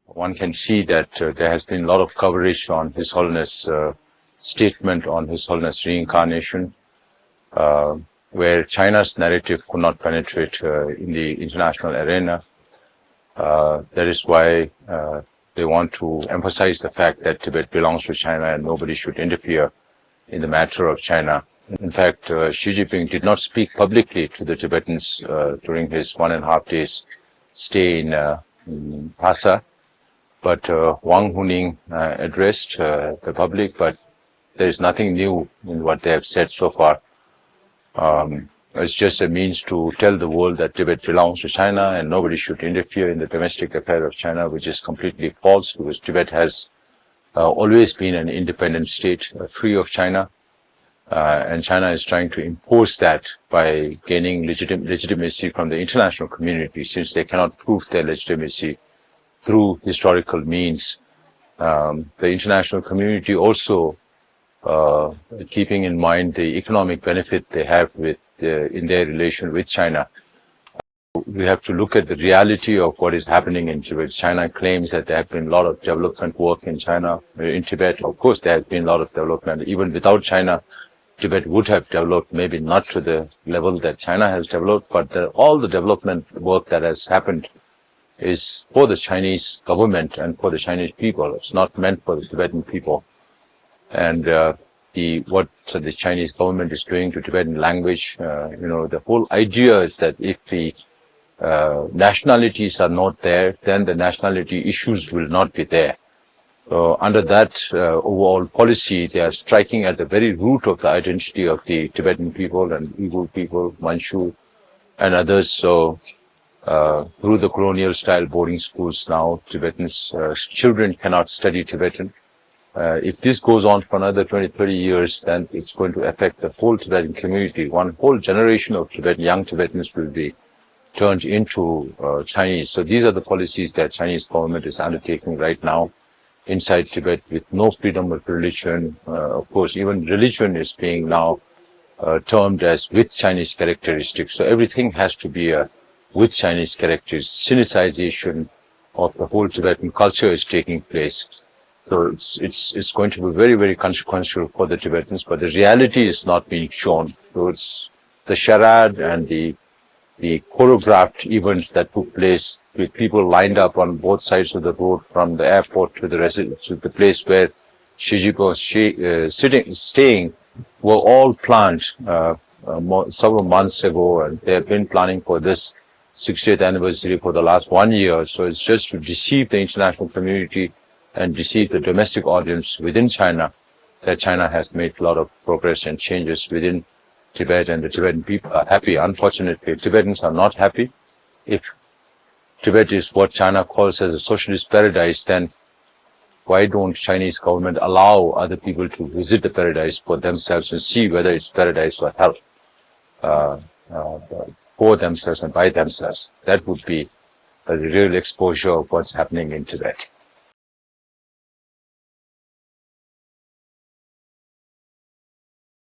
one can see that there has been a lot of coverage on His Holiness' statement on His Holiness reincarnation, where China's narrative could not penetrate in the international arena. That is why they want to emphasize the fact that Tibet belongs to China and nobody should interfere in the matter of China. In fact, Xi Jinping did not speak publicly to the Tibetans during his 1.5 days stay in Lhasa, but Wang Huning addressed the public, but there is nothing new in what they have said so far. It's just a means to tell the world that Tibet belongs to China and nobody should interfere in the domestic affair of China, which is completely false, because Tibet has always been an independent state, free of China, and China is trying to impose that by gaining legitimacy from the international community, since they cannot prove their legitimacy through historical means. The international community also, keeping in mind the economic benefit they have with in their relation with China, we have to look at the reality of what is happening in Tibet. China claims that there have been a lot of development work in China, in Tibet. Of course, there has been a lot of development. Even without China, Tibet would have developed, maybe not to the level that China has developed, but all the development work that has happened is for the Chinese government and for the Chinese people. It's not meant for the Tibetan people. And what the Chinese government is doing to Tibetan language, the whole idea is that if the nationalities are not there, then the nationality issues will not be there. So under that overall policy, they are striking at the very root of the identity of the Tibetan people and Uyghur people, Manchu and others. So through the colonial style boarding schools now, Tibetans, children cannot study Tibetan. If this goes on for another 20-30 years, then it's going to affect the whole Tibetan community. One whole generation of young Tibetans will be turned into Chinese. So these are the policies that Chinese government is undertaking right now inside Tibet, with no freedom of religion. Of course, even religion is being now termed as with Chinese characteristics. So everything has to be with Chinese characters. Sinicization of the whole Tibetan culture is taking place. So it's going to be very, very consequential for the Tibetans, but the reality is not being shown. So it's the charade and the choreographed events that took place with people lined up on both sides of the road from the airport to the place where Xi Jinping was staying were all planned several months ago, and they have been planning for this 60th anniversary for the last 1 year. So it's just to deceive the international community and deceive the domestic audience within China that China has made a lot of progress and changes within Tibet, and the Tibetan people are happy. Unfortunately, Tibetans are not happy. If Tibet is what China calls as a socialist paradise, then why don't Chinese government allow other people to visit the paradise for themselves and see whether it's paradise or hell for themselves and by themselves? That would be a real exposure of what's happening in Tibet.